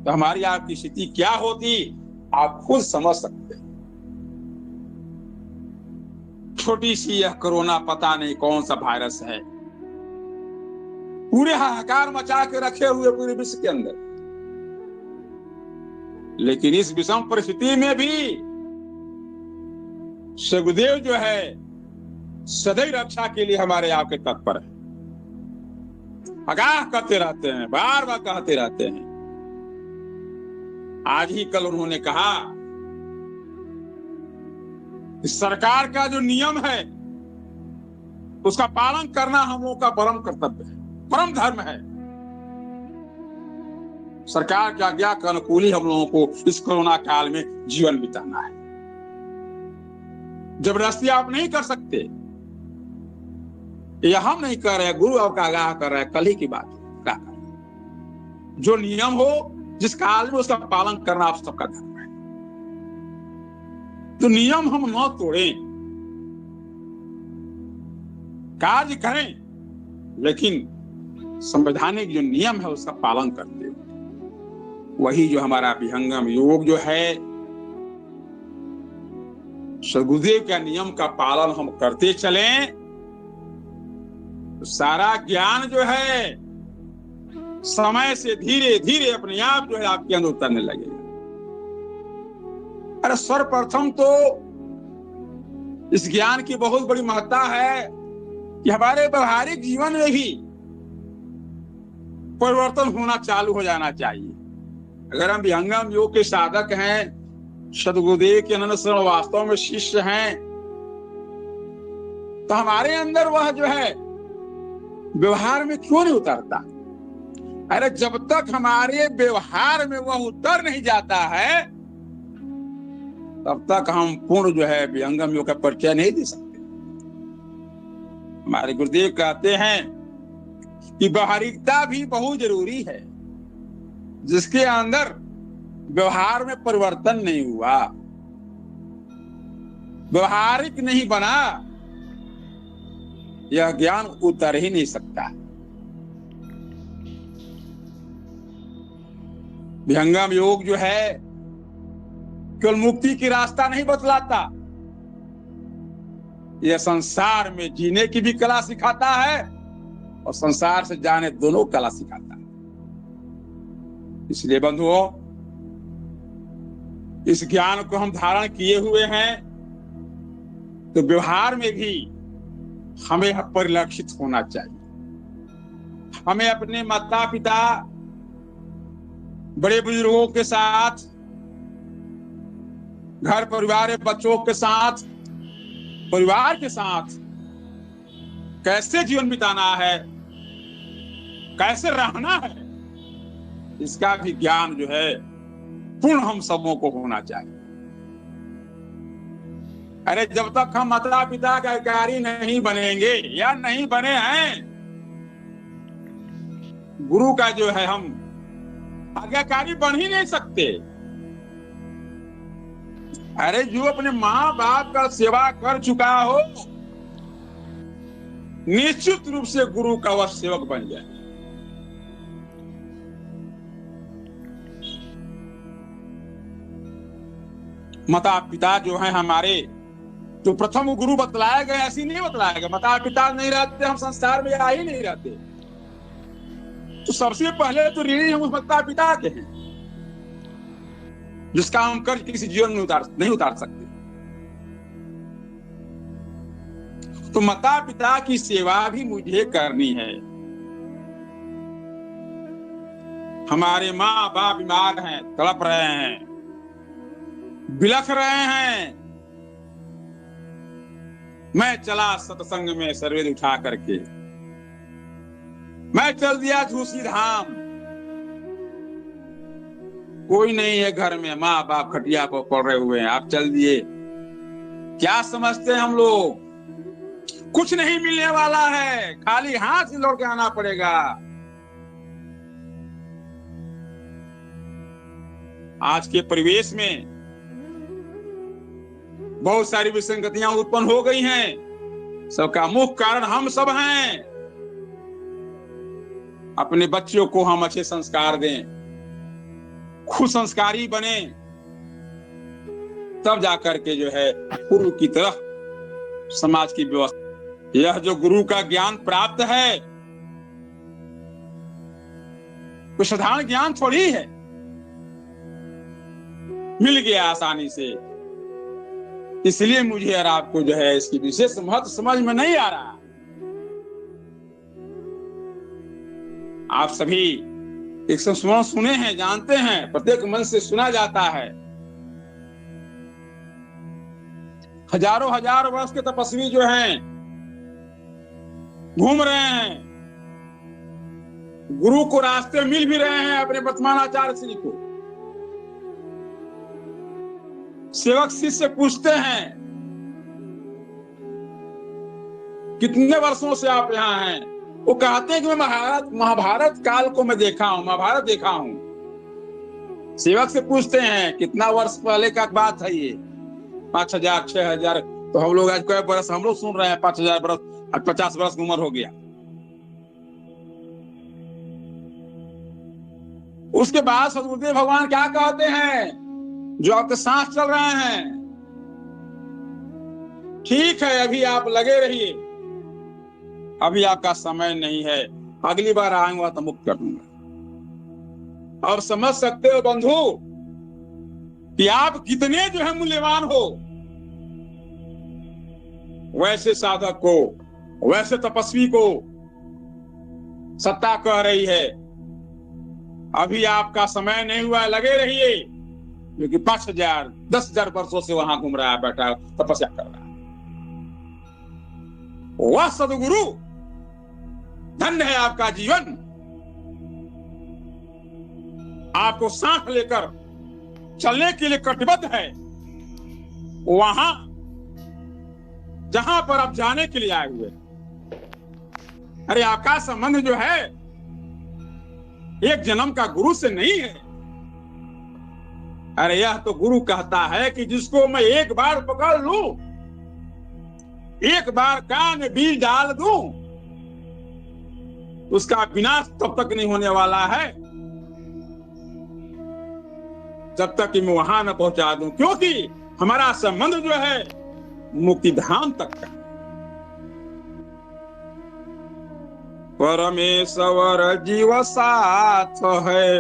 तो हमारी आपकी स्थिति क्या होती आप खुद समझ सकते हैं। छोटी सी यह कोरोना पता नहीं कौन सा वायरस है, पूरे हाहाकार मचा के रखे हुए पूरे विश्व के अंदर। लेकिन इस विषम परिस्थिति में भी सदगुरुदेव जो है सदैव रक्षा के लिए हमारे आपके तत्पर है, आगाह करते रहते हैं, बार बार कहते रहते हैं। आज ही कल उन्होंने कहा कि सरकार का जो नियम है उसका पालन करना हम लोगों का परम कर्तव्य है, परम धर्म है। सरकार की आज्ञा के अनुकूल ही हम लोगों को इस कोरोना काल में जीवन बिताना है। जबरदस्ती आप नहीं कर सकते, यह हम नहीं कर रहे, गुरु आपका आगाह कर रहा है। कल ही की बात क्या कर, जो नियम हो जिस काल में उसका पालन करना आप सबका धर्म है। तो नियम हम न तोड़ें, कार्य करें, लेकिन संवैधानिक जो नियम है उसका पालन करते हुए। वही जो हमारा विहंगम योग जो है, सदगुरुदेव के नियम का पालन हम करते चलें तो सारा ज्ञान जो है समय से धीरे धीरे अपने आप जो है आपके अंदर उतरने लगेगा। अरे सर्वप्रथम तो इस ज्ञान की बहुत बड़ी महत्ता है कि हमारे व्यवहारिक जीवन में भी परिवर्तन होना चालू हो जाना चाहिए। अगर हम विहंगम योग के साधक हैं, सदगुरुदेव के अनन्य शरण वास्तव में शिष्य हैं, तो हमारे अंदर वह जो है व्यवहार में क्यों नहीं उतरता? अरे जब तक हमारे व्यवहार में वह उतर नहीं जाता है तब तक हम पूर्ण जो है विहंगम योग का परिचय नहीं दे सकते। हमारे गुरुदेव कहते हैं कि व्यवहारिकता भी बहुत जरूरी है। जिसके अंदर व्यवहार में परिवर्तन नहीं हुआ, व्यवहारिक नहीं बना, यह ज्ञान उतर ही नहीं सकता। विहंगम योग जो है केवल मुक्ति की रास्ता नहीं बतलाता, यह संसार में जीने की भी कला सिखाता है और संसार से जाने दोनों कला सिखाता है। इसलिए बंधुओं, इस ज्ञान को हम धारण किए हुए हैं तो व्यवहार में भी हमें परिलक्षित होना चाहिए। हमें अपने माता पिता, बड़े बुजुर्गों के साथ, घर परिवार बच्चों के साथ, परिवार के साथ कैसे जीवन बिताना है, कैसे रहना है, इसका भी ज्ञान जो है पूर्ण हम सबों को होना चाहिए। अरे जब तक हम माता पिता का अधिकारी नहीं बनेंगे या नहीं बने हैं, गुरु का जो है हम आज्ञाकारी बन ही नहीं सकते। अरे जो अपने माँ बाप का सेवा कर चुका हो, निश्चित रूप से गुरु का वह सेवक बन जाए। माता पिता जो है हमारे, तो प्रथम गुरु बतलाया गया, ऐसी नहीं बतलाया गया। माता पिता नहीं रहते हम संसार में आ ही नहीं रहते। तो सबसे पहले तो ऋणी हम उस माता पिता के हैं जिसका हम कर्ज किसी जीवन में नहीं उतार सकते। तो माता पिता की सेवा भी मुझे करनी है। हमारे माँ बाप बीमार हैं, तड़प रहे हैं, बिलख रहे हैं, मैं चला सत्संग में सर्वेद उठा करके, मैं चल दिया झूसी धाम। कोई नहीं है घर में, माँ बाप खटिया पर पड़ रहे हुए हैं, आप चल दिए। क्या समझते हैं हम लोग? कुछ नहीं मिलने वाला है, खाली हाथ से लौट के आना पड़ेगा। आज के परिवेश में बहुत सारी विसंगतियां उत्पन्न हो गई हैं। सबका मुख्य कारण हम सब हैं। अपने बच्चों को हम अच्छे संस्कार दें, खुद संस्कारी बने, तब जाकर के जो है पूर्व की तरफ समाज की व्यवस्था। यह जो गुरु का ज्ञान प्राप्त है, कोई साधारण ज्ञान थोड़ी है, मिल गया आसानी से। इसलिए मुझे और आपको जो है इसकी विशेष महत्व समझ में नहीं आ रहा। आप सभी एक संस्मरण सुने हैं, जानते हैं, प्रत्येक मन से सुना जाता है। हजारों हजार वर्ष के तपस्वी जो हैं घूम रहे हैं, गुरु को रास्ते मिल भी रहे हैं अपने वर्तमान आचार्य श्री को। सेवक शिष्य पूछते हैं कितने वर्षों से आप यहाँ हैं? वो कहते हैं कि मैं महाभारत काल को मैं देखा हूं, महाभारत देखा हूं। सेवक से पूछते हैं कितना वर्ष पहले का बात है ये? 5000 6000। तो हम लोग आज कई बरस हम लोग सुन रहे हैं 5000 बरस, 50 बरस की उम्र हो गया। उसके बाद सदगुरुदेव भगवान क्या कहते हैं? जो आपके सांस चल रहे हैं, ठीक है, अभी आप लगे रहिए, अभी आपका समय नहीं है, अगली बार आऊंगा तो मुक्त कर दूंगा। और समझ सकते हो बंधु कि आप कितने जो है मूल्यवान हो। वैसे साधक को, वैसे तपस्वी को सत्ता कह रही है अभी आपका समय नहीं हुआ, लगे रहिए, क्योंकि 5000 10,000 वर्षों से वहां घूम रहा है, बैठा तपस्या कर रहा है। वह सदगुरु, धन्य है आपका जीवन। आपको सांस लेकर चलने के लिए कटिबद्ध है वहां जहां पर आप जाने के लिए आए हुए। अरे आपका संबंध जो है एक जन्म का गुरु से नहीं है। अरे यह तो गुरु कहता है कि जिसको मैं एक बार पकड़ लूं, एक बार कान में बीज डाल दूं, उसका विनाश तब तक नहीं होने वाला है जब तक कि मैं वहां न पहुंचा दूं। क्योंकि हमारा संबंध जो है मुक्ति धाम तक का। परमेश्वर जीव साथ है,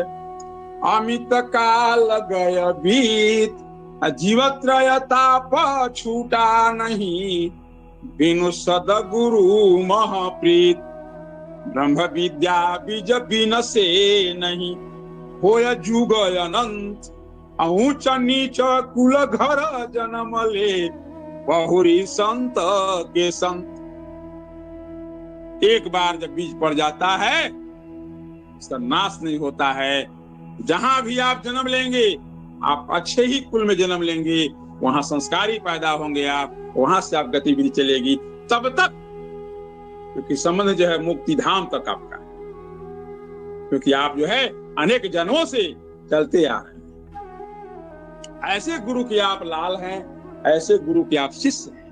अमित काल गय बीत, जीवत्रयताप छूटा नहीं, बिनु सदगुरु महप्रीत। ब्रह्म विद्या बीज बिन से नहीं, होय जुग अनंत, ऊंच नीच कुल घर जन्म ले, बहुरी संत के संत। एक बार जब बीज पड़ जाता है उसका नाश नहीं होता है। जहां भी आप जन्म लेंगे, आप अच्छे ही कुल में जन्म लेंगे, वहां संस्कारी पैदा होंगे आप, वहां से आप गतिविधि चलेगी तब तक, क्योंकि संबंध जो है मुक्ति धाम तक आपका, क्योंकि आप जो है अनेक जन्मों से चलते आ रहे हैं। ऐसे गुरु के आप लाल हैं, ऐसे गुरु के आप शिष्य हैं।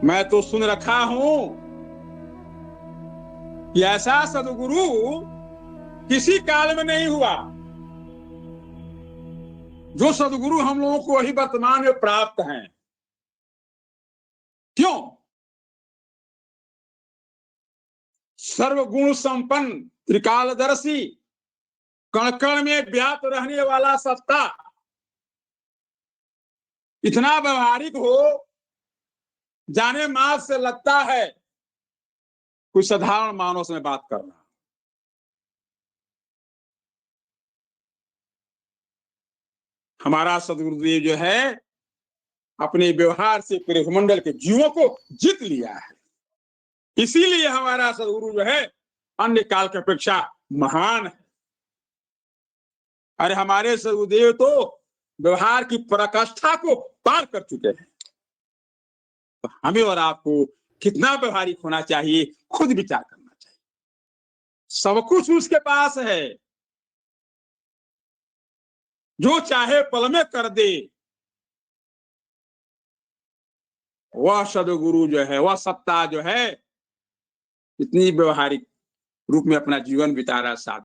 मैं तो सुन रखा हूं कि ऐसा सदगुरु किसी काल में नहीं हुआ। जो सदगुरु हम लोगों को वही वर्तमान में प्राप्त हैं। क्यों? सर्वगुण संपन्न, त्रिकालदर्शी, कण कण में व्याप्त रहने वाला सत्ता, इतना व्यवहारिक हो जाने मात्र से लगता है कोई साधारण मानव से बात कर रहा। हमारा सदगुरुदेव जो है अपने व्यवहार से पूरे मंडल के जीवों को जीत लिया है। इसीलिए हमारा सदगुरु जो है अन्य काल की अपेक्षा महान है। अरे हमारे सदगुरुदेव तो व्यवहार की पराकाष्ठा को पार कर चुके हैं। तो हमें और आपको कितना व्यवहारिक होना चाहिए, खुद विचार करना चाहिए। सब कुछ उसके पास है, जो चाहे पल में कर दे। वह सदगुरु जो है, वह सत्ता जो है, इतनी व्यवहारिक रूप में अपना जीवन बिता रहा साथ।